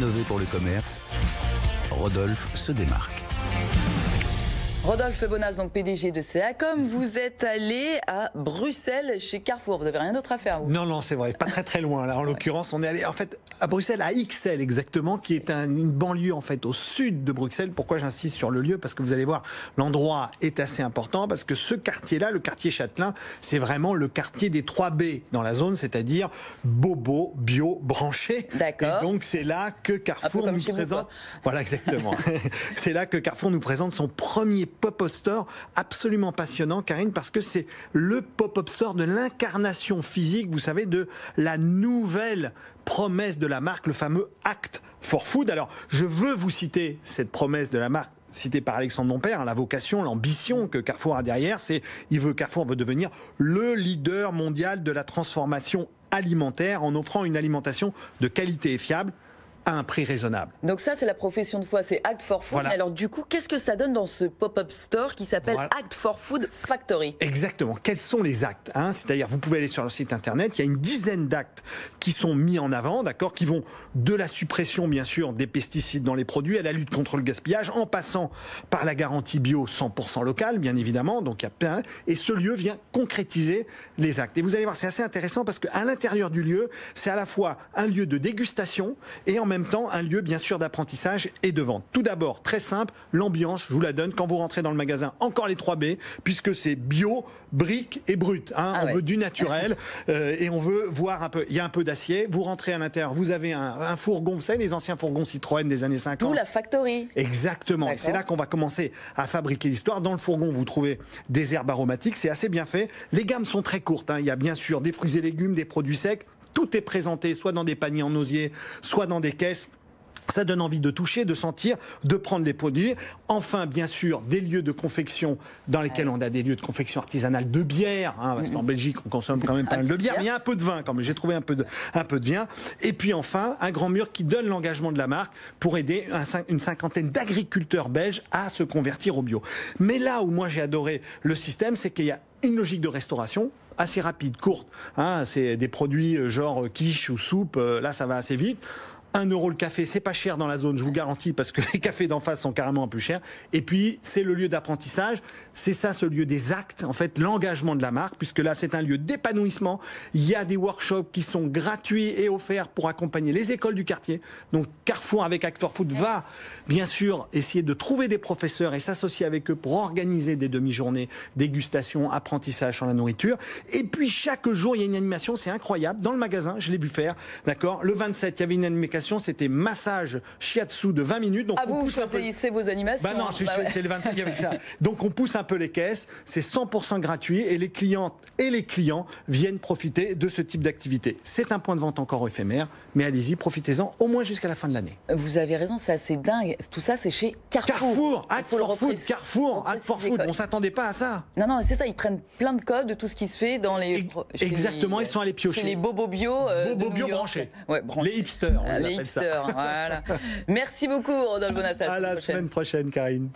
innover pour le commerce, Rodolphe se démarque. Rodolphe Bonas, donc PDG de CACOM, vous êtes allé à Bruxelles chez Carrefour. Vous n'avez rien d'autre à faire, vous? Non, c'est vrai, pas très loin. Là, en l'occurrence, on est allé en fait à Bruxelles, à Ixelles exactement, qui est une banlieue en fait au sud de Bruxelles. Pourquoi j'insiste sur le lieu? Parce que vous allez voir, l'endroit est assez important parce que ce quartier-là, le quartier Châtelain, c'est vraiment le quartier des 3 B dans la zone, c'est-à-dire bobo, bio, branché. D'accord. Et donc c'est là que Carrefour nous présente. Voilà, exactement. C'est là que Carrefour nous présente son premier pop-up store absolument passionnant, Karine, parce que c'est le pop-up store de l'incarnation physique, vous savez, de la nouvelle promesse de la marque, le fameux Act for Food. Alors, je veux vous citer cette promesse de la marque citée par Alexandre Dompère, la vocation, l'ambition que Carrefour a derrière, c'est Carrefour veut devenir le leader mondial de la transformation alimentaire en offrant une alimentation de qualité et fiable à un prix raisonnable. Donc ça, c'est la profession de foi, c'est Act for Food. Voilà. Alors du coup, qu'est-ce que ça donne dans ce pop-up store qui s'appelle Act for Food Factory? Exactement. Quels sont les actes, C'est-à-dire, vous pouvez aller sur le site internet, il y a une dizaine d'actes qui sont mis en avant, d'accord, qui vont de la suppression, bien sûr, des pesticides dans les produits, à la lutte contre le gaspillage, en passant par la garantie bio 100% locale, bien évidemment. Donc il y a plein, et ce lieu vient concrétiser les actes. Et vous allez voir, c'est assez intéressant parce qu'à l'intérieur du lieu, c'est à la fois un lieu de dégustation et en même temps un lieu bien sûr d'apprentissage et de vente. Tout d'abord, très simple, l'ambiance, je vous la donne quand vous rentrez dans le magasin, encore les 3 B, puisque c'est bio, brique et brut. On veut du naturel et on veut voir un peu. Il y a un peu d'acier, vous rentrez à l'intérieur, vous avez un fourgon, vous savez les anciens fourgons Citroën des années 50. Tout la factory. Exactement, et c'est là qu'on va commencer à fabriquer l'histoire. Dans le fourgon, vous trouvez des herbes aromatiques, c'est assez bien fait. Les gammes sont très courtes, il y a bien sûr des fruits et légumes, des produits secs. Tout est présenté soit dans des paniers en osier, soit dans des caisses. Ça donne envie de toucher, de sentir, de prendre les produits. Enfin, bien sûr, des lieux de confection dans lesquels on a des lieux de confection artisanale de bière, parce qu'en Belgique, on consomme quand même pas mal de bière, mais il y a un peu de vin quand même. J'ai trouvé un peu de vin. Et puis enfin, un grand mur qui donne l'engagement de la marque pour aider une cinquantaine d'agriculteurs belges à se convertir au bio. Mais là où moi j'ai adoré le système, c'est qu'il y a une logique de restauration assez rapide, courte. C'est des produits genre quiche ou soupe, là ça va assez vite. 1 € le café, c'est pas cher dans la zone, je vous garantis, parce que les cafés d'en face sont carrément un peu chers. Et puis, c'est le lieu d'apprentissage. C'est ça, ce lieu des actes, en fait, l'engagement de la marque, puisque là, c'est un lieu d'épanouissement. Il y a des workshops qui sont gratuits et offerts pour accompagner les écoles du quartier. Donc, Carrefour, avec Act for Food, va, bien sûr, essayer de trouver des professeurs et s'associer avec eux pour organiser des demi-journées, dégustation, apprentissage sur la nourriture. Et puis, chaque jour, il y a une animation, c'est incroyable. Dans le magasin, je l'ai vu faire, d'accord. Le 27, il y avait une animation. C'était massage shiatsu de 20 minutes. Donc vous choisissez vos animations. Non, c'est le 25 avec ça. Donc on pousse un peu les caisses, c'est 100% gratuit et les clientes et les clients viennent profiter de ce type d'activité. C'est un point de vente encore éphémère, mais allez-y, profitez-en au moins jusqu'à la fin de l'année. Vous avez raison, c'est assez dingue. Tout ça, c'est chez Carrefour. Act for Food, Carrefour, Act for Food. On s'attendait pas à ça. Non, c'est ça, ils prennent plein de codes de tout ce qui se fait dans les... Exactement, ils sont allés piocher. Chez les bobos bio. Bobos bio branchés. branchés. Les hipsters. Les hipsters, voilà. Merci beaucoup, Rodolphe Bonas. À la semaine prochaine, Karine.